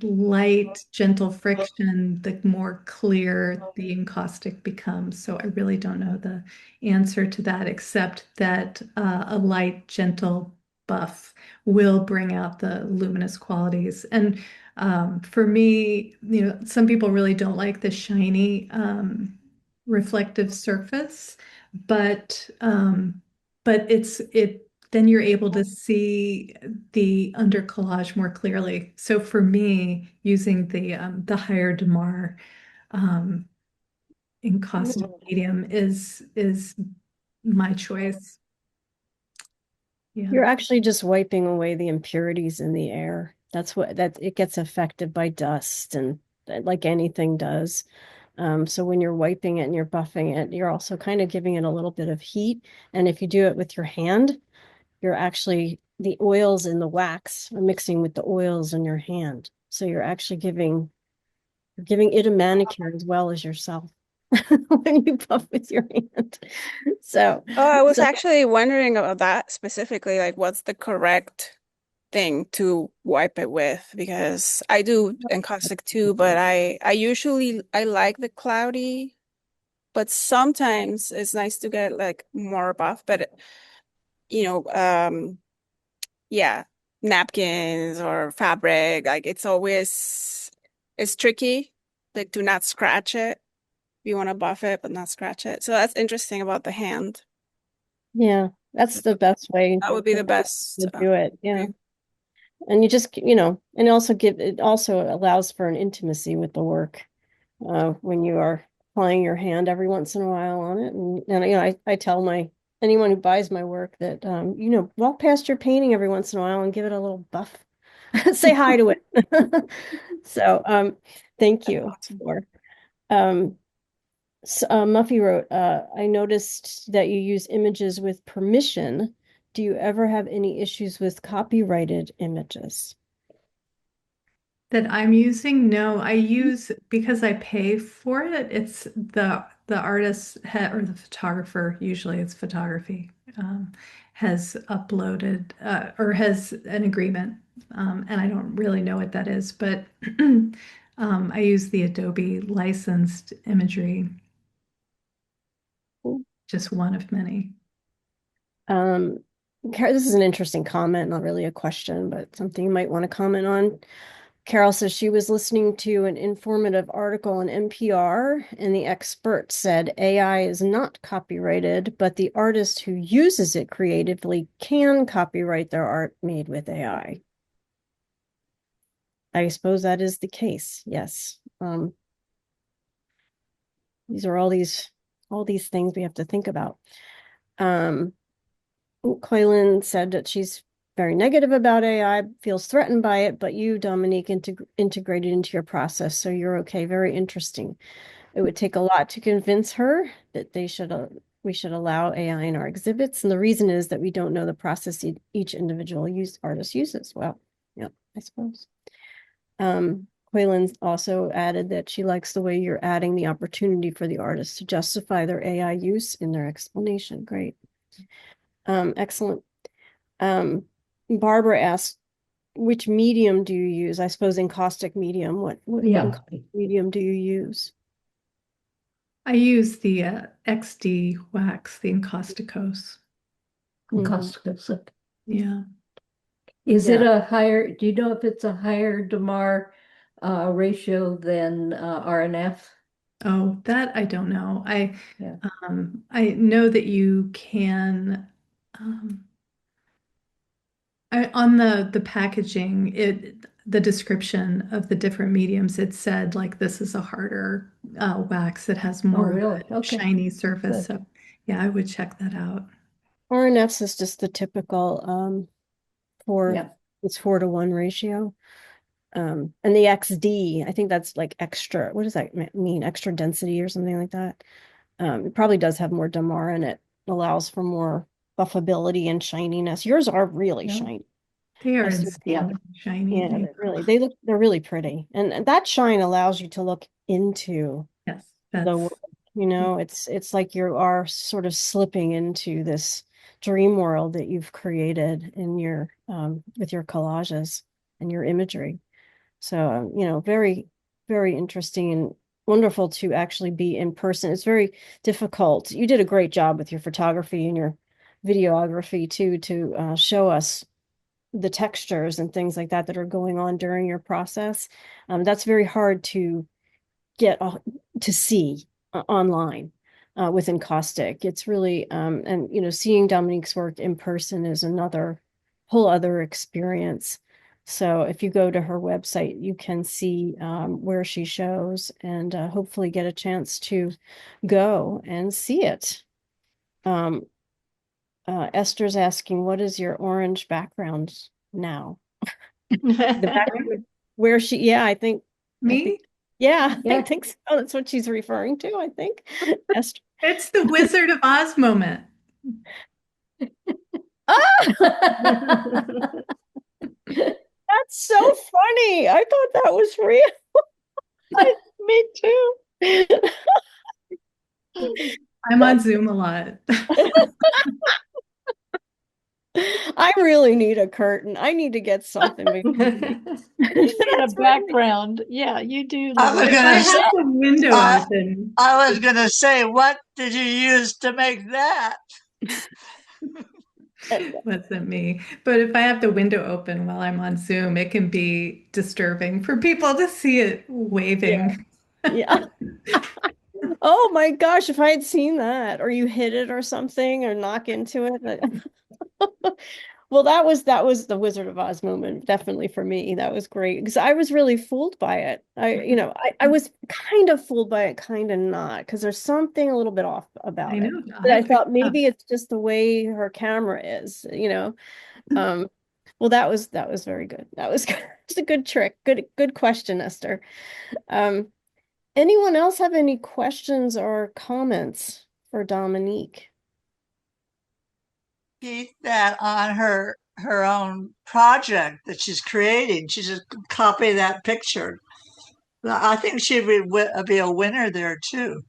light, gentle friction, the more clear the encaustic becomes. So I really don't know the answer to that, except that a light, gentle buff will bring out the luminous qualities. And for me, some people really don't like the shiny reflective surface, but then you're able to see the under collage more clearly. So for me, using the higher Damar encaustic medium is my choice. Yeah. You're actually just wiping away the impurities in the air. That it gets affected by dust and like anything does. So when you're wiping it and you're buffing it, you're also kind of giving it a little bit of heat. And if you do it with your hand, you're actually, the oils in the wax are mixing with the oils in your hand. So you're giving it a manicure as well as yourself when you buff with your hand. So, Oh, I was so actually wondering about that specifically, like what's the correct thing to wipe it with? Because I do encaustic too, but I like the cloudy, but sometimes it's nice to get like more buff, but you know, yeah, napkins or fabric, like it's tricky, like do not scratch it. You want to buff it, but not scratch it. So that's interesting about the hand. yeah, that's the best way That would be the best. to do it. Yeah. And you just, and also it also allows for an intimacy with the work when you are applying your hand every once in a while on it. And I tell anyone who buys my work that, walk past your painting every once in a while and give it a little buff. Say hi to it. So, thank you for, Muffy wrote, I noticed that you use images with permission. Do you ever have any issues with copyrighted images? That I'm using? No, I use because I pay for it. It's the artist or the photographer, usually it's photography, has uploaded or has an agreement, and I don't really know what that is, but I use the Adobe licensed imagery, just one of many. This is an interesting comment, not really a question, but something you might want to comment on. Carol says she was listening to an informative article on NPR, and the expert said AI is not copyrighted, but the artist who uses it creatively can copyright their art made with AI. I suppose that is the case, yes. These are all these things we have to think about. Quaylen said that she's very negative about AI, feels threatened by it, but you, Dominique, integrated into your process, so you're okay. Very interesting. It would take a lot to convince her that we should allow AI in our exhibits, and the reason is that we don't know the process each individual artist uses. Well, yeah, I suppose. Quaylen also added that she likes the way you're adding the opportunity for the artist to justify their AI use in their explanation. Great. Excellent. Barbara asked, which medium do you use? I suppose encaustic medium. What encaustic medium do you use? I use the XD wax, the encausticose. Encausticose. Yeah. Is it a higher, do you know if it's a higher DeMar ratio than RNF? Oh, that I don't know. I know that you can on the packaging, the description of the different mediums, it said like this is a harder wax that has more really? shiny surface. Good. So yeah, I would check that out. RNFs is just the typical it's 4-to-1 ratio. And the XD, I think that's like extra. What does that mean? Extra density or something like that. It probably does have more DeMar in it. Allows for more buffability and shininess. Yours are really shiny. They are insanely shiny. Yeah, they're really pretty. And that shine allows you to look into the world. You know, it's like you are sort of slipping into this dream world that you've created in your with your collages and your imagery. So, you know, very, very interesting and wonderful to actually be in person. It's very difficult. You did a great job with your photography and your videography too, to show us the textures and things like that that are going on during your process. That's very hard to get to see online with encaustic. It's really, and you know, seeing Dominique's work in person is another whole other experience. So if you go to her website, you can see where she shows and hopefully get a chance to go and see it. Esther's asking, what is your orange background now? The background where I think. Me? I think so. That's what she's referring to, I think. Esther. It's the Wizard of Oz moment. That's so funny. I thought that was real. Me too. I'm on Zoom a lot. I really need a curtain. I need to get something. You need a background. Yeah, you do. I was gonna say, the window open. I was gonna say, what did you use to make that? Wasn't me. But if I have the window open while I'm on Zoom, it can be disturbing for people to see it waving. Yeah. Oh my gosh, if I had seen that, or you hit it or something, or knock into it. Well, that was the Wizard of Oz moment, definitely for me. That was great because I was really fooled by it. I was kind of fooled by it, kind of not, because there's something a little bit off about I know. it. But I thought maybe it's just the way her camera is, you know. Well, that was very good. That was good. It's a good trick. Good question, Esther. Um, Anyone else have any questions or comments for Dominique? Keep that on her own project that she's creating. She just copy that picture. I think she'd be a winner there too.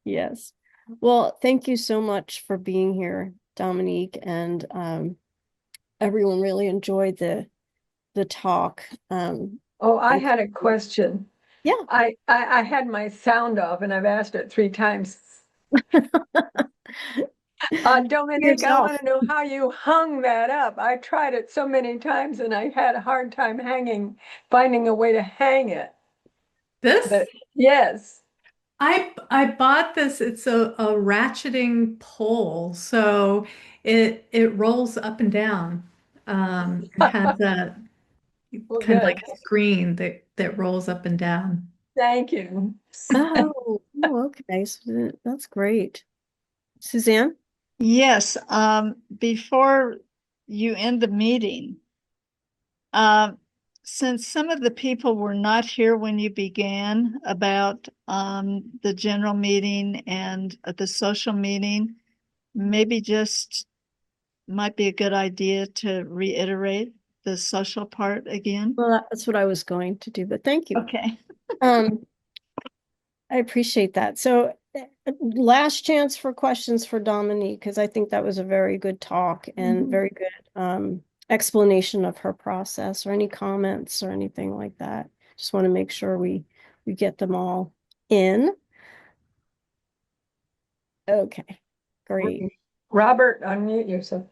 Yes. Well, thank you so much for being here, Dominique, and everyone really enjoyed the talk. Oh, I And had a question. yeah. I had my sound off and I've asked it 3 times. Dominique, I Yourself. want to know how you hung that up. I tried it so many times and I had a hard time finding a way to hang it. This? But yes. I bought this. It's a ratcheting pole, so it rolls up and down. It has a Well, kind of good. like a screen that rolls up and down. Thank you. Okay. So that's great. Suzanne? Yes, before you end the meeting, since some of the people were not here when you began about the general meeting and the social meeting, maybe just might be a good idea to reiterate the social part again. Well, that's what I was going to do, but thank you. Okay. Um, I appreciate that. So last chance for questions for Dominique, because I think that was a very good talk and very good explanation of her process, or any comments or anything like that. Just want to make sure we get them all in. Okay, great. Robert, unmute yourself.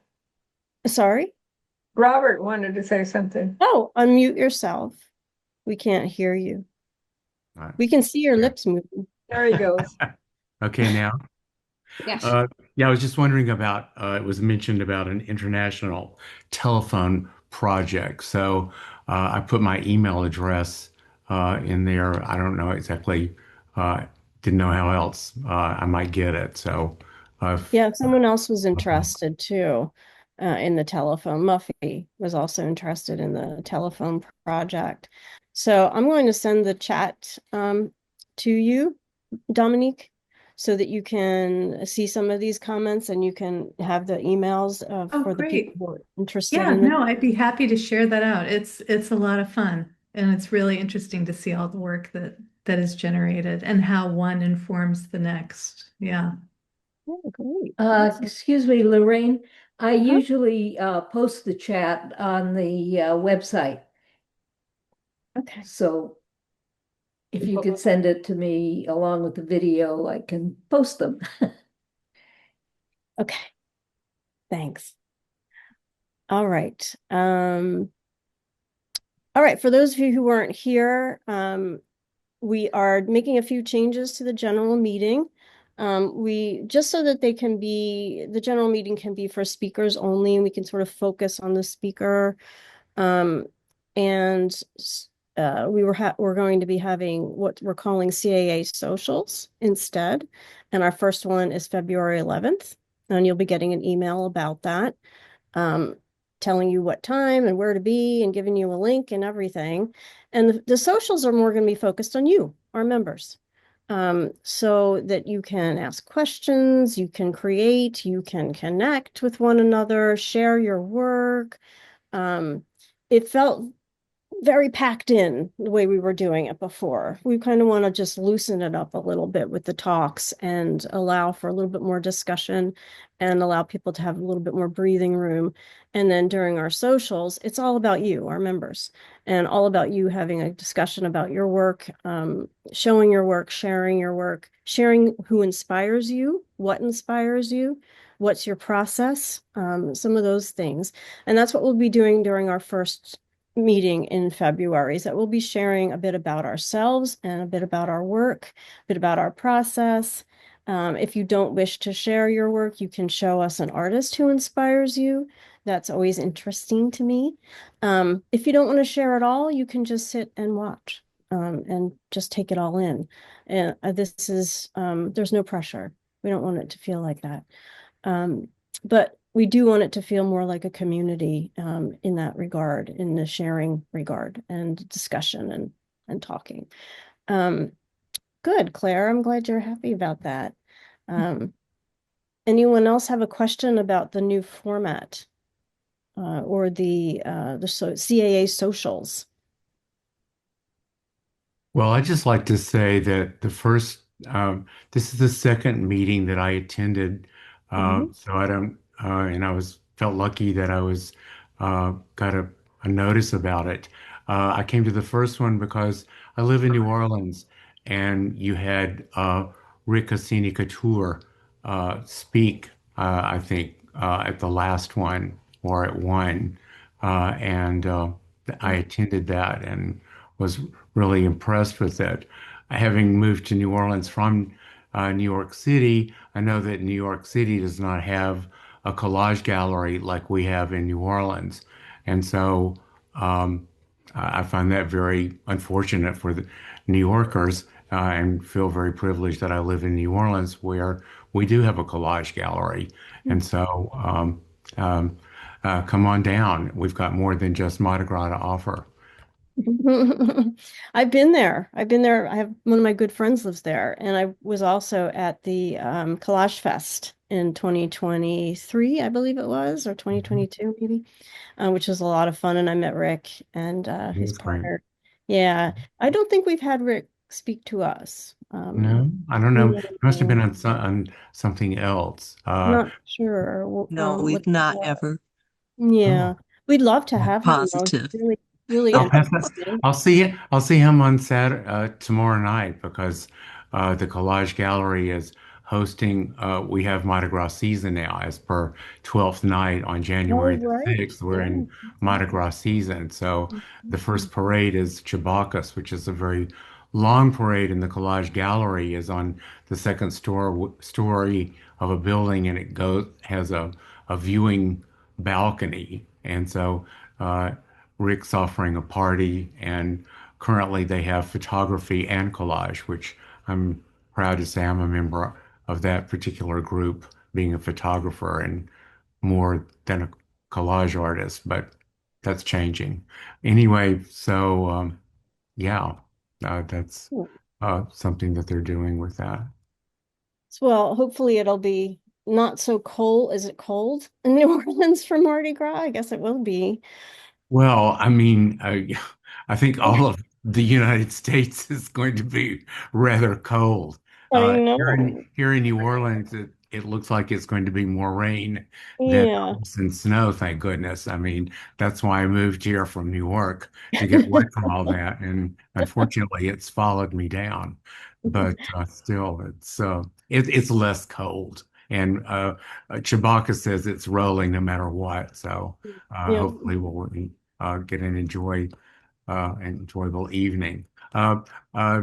Sorry? Robert wanted to say something. Oh, unmute yourself. We can't hear you. Right. We can see your Okay. lips moving. There he goes. Okay, now. Yes. Yeah, I was just wondering about, it was mentioned about an international telephone project. So I put my email address in there. I don't know exactly, didn't know how else I might get it. So Yeah, someone else was interested too in the telephone. Muffy was also interested in the telephone project. So I'm going to send the chat to you, Dominique, so that you can see some of these comments and you can have the emails Oh, for the people great. who are interested Yeah, in it. no, I'd be happy to share that out. It's a lot of fun, and it's really interesting to see all the work that is generated and how one informs the next. Yeah. Oh, great. Awesome. Excuse me, Lorraine. I Huh? usually post the chat on the website. Okay. So if you could send it to me along with the video, I can post them. Okay. Thanks. All right. All right. For those of you who weren't here, we are making a few changes to the general meeting. We just so that the general meeting can be for speakers only, and we can sort of focus on the speaker. And we're going to be having what we're calling CAA socials instead. And our first one is February 11th, and you'll be getting an email about that. Telling you what time and where to be and giving you a link and everything. And the socials are more going to be focused on you, our members, so that you can ask questions, you can create, you can connect with one another, share your work. It felt very packed in the way we were doing it before. We kind of want to just loosen it up a little bit with the talks and allow for a little bit more discussion and allow people to have a little bit more breathing room. And then during our socials, it's all about you, our members, and all about you having a discussion about your work, showing your work, sharing who inspires you, what inspires you, what's your process, some of those things. And that's what we'll be doing during our first meeting in February, is that we'll be sharing a bit about ourselves and a bit about our work, a bit about our process. If you don't wish to share your work, you can show us an artist who inspires you. That's always interesting to me. If you don't want to share at all, you can just sit and watch and just take it all in. And there's no pressure. We don't want it to feel like that. But we do want it to feel more like a community in that regard, in the sharing regard and discussion and talking. Good, Claire. I'm glad you're happy about that. Anyone else have a question about the new format or the CAA socials? Well, I'd just like to say that this is the second meeting that I attended. So I don't, and I felt lucky that I got a notice about it. I came to the first one because I live in New Orleans and you had Rick Couture speak, I think, at the last one or at one. And I attended that and was really impressed with it. Having moved to New Orleans from New York City, I know that New York City does not have a collage gallery like we have in New Orleans. And so I find that very unfortunate for the New Yorkers and feel very privileged that I live in New Orleans where we do have a collage gallery. And so come on down. We've got more than just Mardi Gras to offer. I've been there. I've been there. I have one of my good friends lives there, and I was also at the Collage Fest in 2023, I believe it was, or 2022 maybe, which was a lot of fun. And I met Rick and It his was great. partner. Yeah, I don't think we've had Rick speak to us. No, I don't know. It must have No, been on something else. not sure No, what we've that not was. ever. Yeah, Oh, we'd love to I'm have him though. He's positive. really, really I'll pass that. interesting. I'll see him on Saturday, tomorrow night because the Collage Gallery is hosting. We have Mardi Gras season now, as per 12th night on Oh, January the right. 6th. We're Yeah. in Mardi Gras season, so the first parade is Chibacas, which is a very long parade, and the Collage Gallery is on the second story of a building, and it goes has a viewing balcony, and so. Rick's offering a party, and currently they have photography and collage, which I'm proud to say I'm a member of that particular group, being a photographer and more than a collage artist, but that's changing. Anyway, so yeah, that's something that they're doing with that. Well, hopefully it'll be not so cold. Is it cold in New Orleans for Mardi Gras? I guess it will be. Well, I mean, I think all of the United States is going to be rather cold. I Here in know. here in New Orleans, it looks like it's going to be more rain than Yeah. ice and snow, thank goodness. I mean, that's why I moved here from New York to get away from all that. And unfortunately, it's followed me down. But still, it's less cold. And Chewbacca says it's rolling no matter what. So Yeah. hopefully we'll get an enjoyable evening. Uh, uh,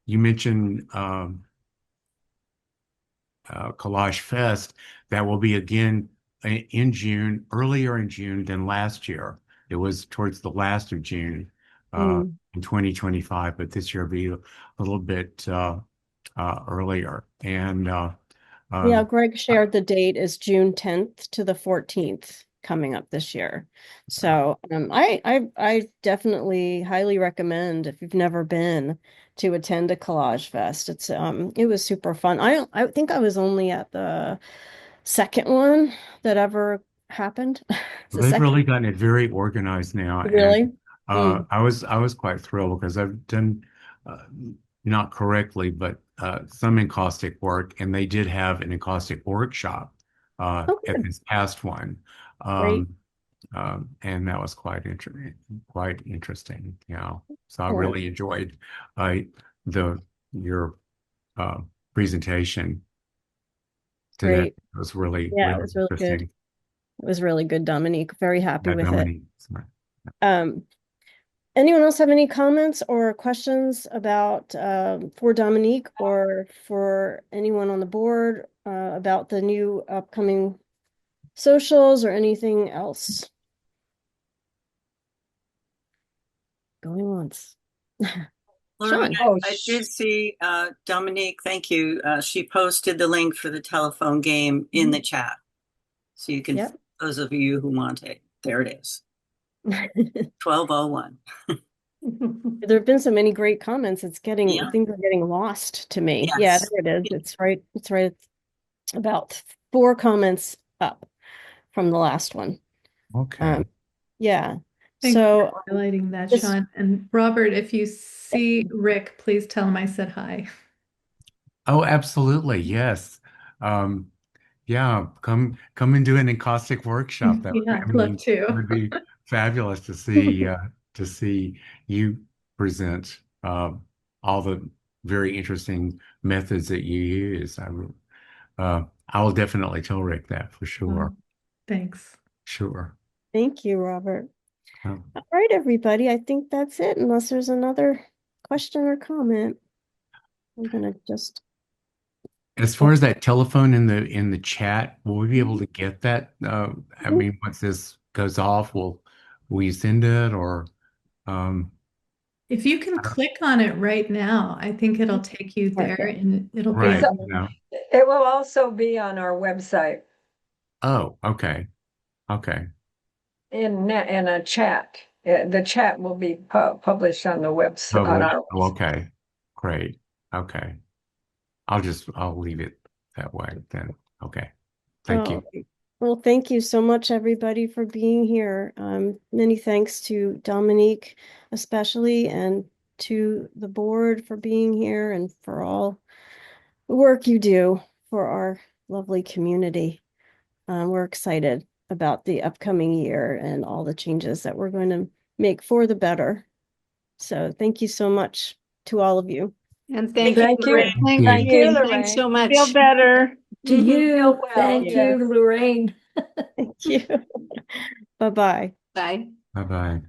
you mentioned Collage Fest. That will be again in June, earlier in June than last year. It was towards the last of June Mm. in 2025, but this year will be a little bit earlier. And Yeah, um, Greg shared the date is June 10th to the 14th coming up this year. So I definitely highly recommend if you've never been to attend a Collage Fest. It was super fun. I think I was only at the second one that ever happened. It's the they've second, really gotten it very organized now, and really? Mm. I was quite thrilled because I've done uh, not correctly, but some encaustic work, and they did have an encaustic workshop Oh, at good. this past one, Great. um, and that was quite interesting. So I Excellent. really enjoyed uh, the your uh, presentation today. Great. It was really Yeah, it really was really good. interesting. It was really good, Dominique. Very happy That with it. Dominique. Um, Anyone else have any comments or questions about for Dominique or for anyone on the board about the new upcoming socials or anything else? Going once. Lorraine, Sean. Oh, I did see Dominique, thank you. She posted the link for the telephone game in the chat. So you can, Yep. those of you who want it, there it is. 1201. There have been so many great comments. It's getting, Yeah. things are getting lost to me. Yes. Yeah, there it is. It's right. It's right. It's about 4 comments up from the last one. Okay. Yeah. Thanks So for highlighting that, this- Sean. And Robert, if you see Rick, please tell him I said hi. Oh, absolutely. Yes. Um, yeah, come and do an encaustic workshop. Yeah, I I'd love mean, to. it would be fabulous to see you present all the very interesting methods that you use. I will definitely tell Rick that for sure. Thanks. Sure. Thank you, Robert. Um, All right, everybody. I think that's it, unless there's another question or comment. I'm gonna just. As far as that telephone in the chat, will we be able to get that? I mean, once this goes off, will you send it or If you can click on it right now, I think it'll take you there and it'll be right? on. No. It will also be on our website Oh, okay. Okay. in a chat. The chat will be published on the website on Published. our Oh, okay. Great. Okay. I'll leave it that way then. Okay. Thank you. Oh, well, thank you so much, everybody, for being here. Many thanks to Dominique, especially, and to the board for being here and for all the work you do for our lovely community. We're excited about the upcoming year and all the changes that we're going to make for the better. So thank you so much to all of you. And Thank thank you. you. Thank Thank you. you. Thanks so much. Feel better. To you, Feel well, thank yes. you, Lorraine. Thank you. Bye-bye. Bye. Bye-bye.